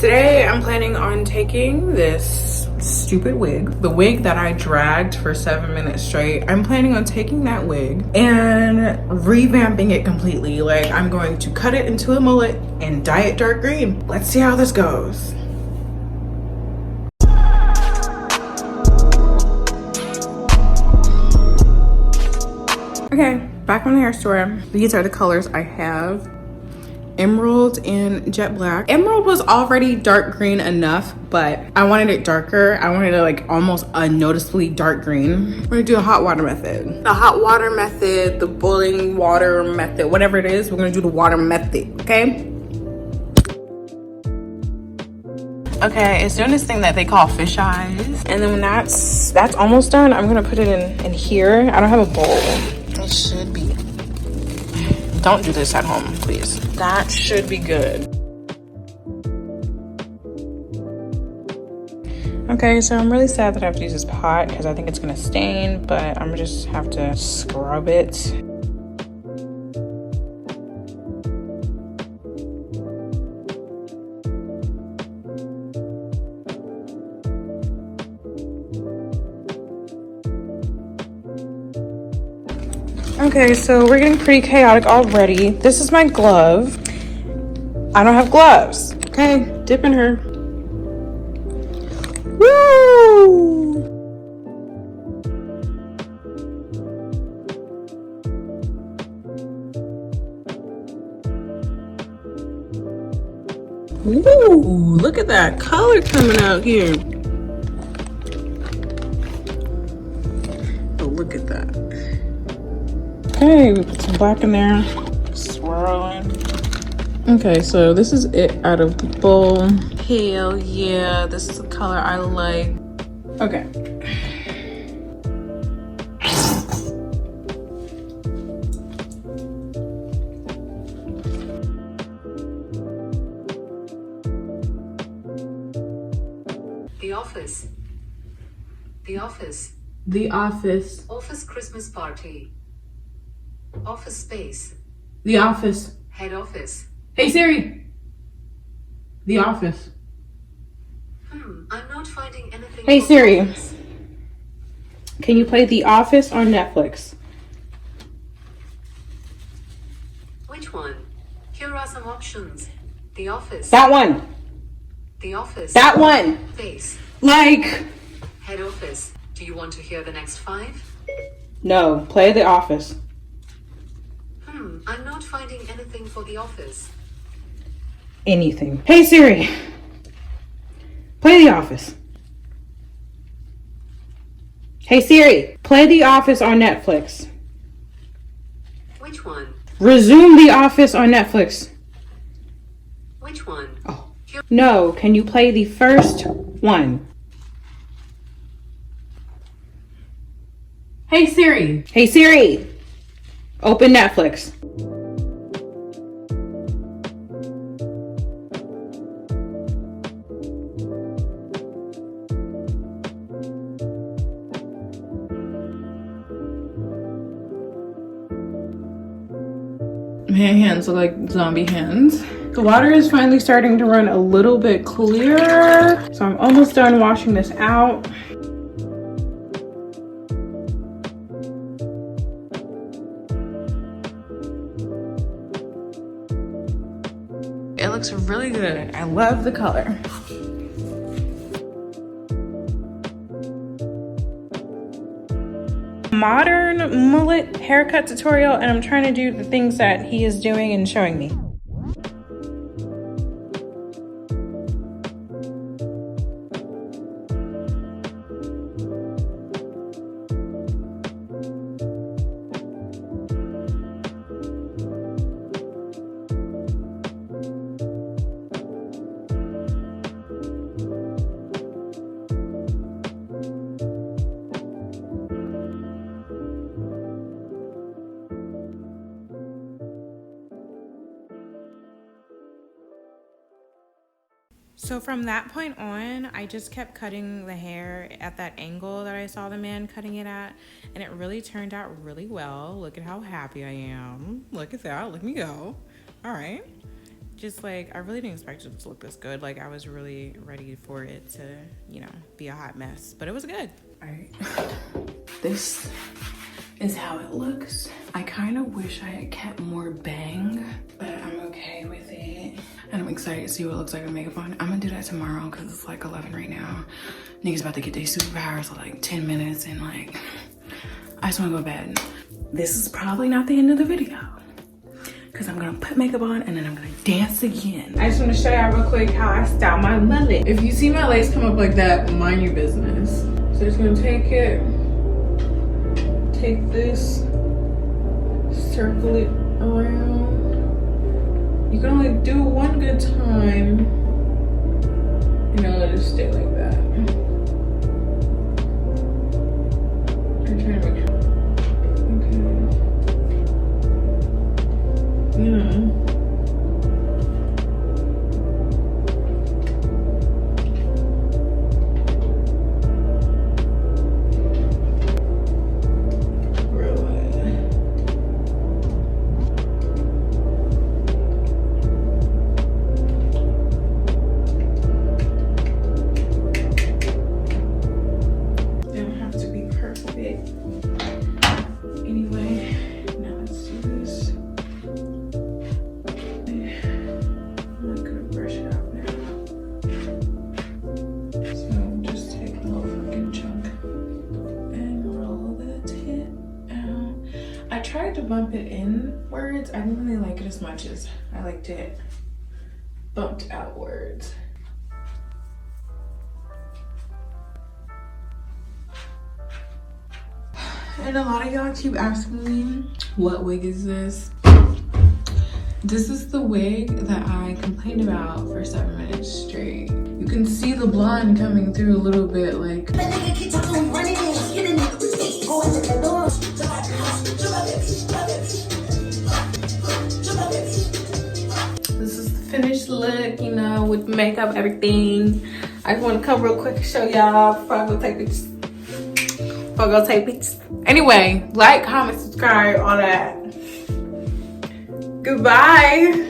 Today I'm planning on taking this stupid wig, the wig that I dragged for 7 minutes straight. I'm planning on taking that wig and revamping it completely. Like, I'm going to cut it into a mullet and dye it dark green. Let's see how this goes. Okay, back from the hair store. These are the colors I have. Emerald and jet black. Emerald was already dark green enough, but I wanted it darker. I wanted it like almost unnoticeably dark green. We're gonna do a hot water method. The hot water method, the boiling water method, whatever it is, we're gonna do the water method, okay? Okay, it's doing this thing that they call fish eyes. And then when that's almost done, I'm gonna put it in here. I don't have a bowl. It should be. Don't do this at home, please. That should be good. Okay, so I'm really sad that I have to use this pot because I think it's gonna stain, but I'm gonna just have to scrub it. Okay, so we're getting pretty chaotic already. This is my glove. I don't have gloves. Okay, dip in her. Woo! Ooh, look at that color coming out here. Oh, look at that. Okay, we put some black in there, swirling. Okay, so this is it out of the bowl. Hell yeah, this is the color I like. Okay. The office. The office. The office. Office Christmas party. Office space. The office. Head office. Hey Siri. The office. I'm not finding anything. Hey for Siri. office. Can you play The Office on Netflix? Which one? Here are some options. The office. That one. The office. That one. Face. Like. Head office. Do you want to hear the next 5? No, play The Office. I'm not finding anything for the office. Anything. Hey Siri. Play The Office. Hey Siri, play The Office on Netflix. Which one? Resume The Office on Netflix. Which one? Oh. No, can you play the first one? Hey Siri. Hey Siri. Open Netflix. My hands look like zombie hands. The water is finally starting to run a little bit clearer, so I'm almost done washing this out. It looks really good. I love the color. Modern mullet haircut tutorial, and I'm trying to do the things that he is doing and showing me. So from that point on, I just kept cutting the hair at that angle that I saw the man cutting it at, and it really turned out really well. Look at how happy I am. Look at that. Let me go. All right. just like, I really didn't expect it to look this good. Like, I was really ready for it to, you know, be a hot mess, but it was good. All right, this is how it looks. I kind of wish I had kept more bang, but I'm okay with it. And I'm excited to see what it looks like with makeup on. I'm gonna do that tomorrow because it's like 11 right now. Niggas about to get their superpowers in like 10 minutes and like, I just wanna go to bed. This is probably not the end of the video because I'm gonna put makeup on and then I'm gonna dance again. I just wanna show y'all real quick how I style my mullet. If you see my lace come up like that, mind your business. So just gonna take this, circle it around. You can only do one good time and then let it stay like that. I'm trying to make sure. Okay. Yeah. I tried to bump it inwards. I didn't really like it as much as I liked it bumped outwards. And a lot of y'all keep asking me, what wig is this? This is the wig that I complained about for 7 minutes straight. You can see the blonde coming through a little bit, like. This is the finished look, you know, with makeup, everything. I just want to come real quick and show y'all before I go take pictures. Anyway, like, comment, subscribe, all that. Goodbye.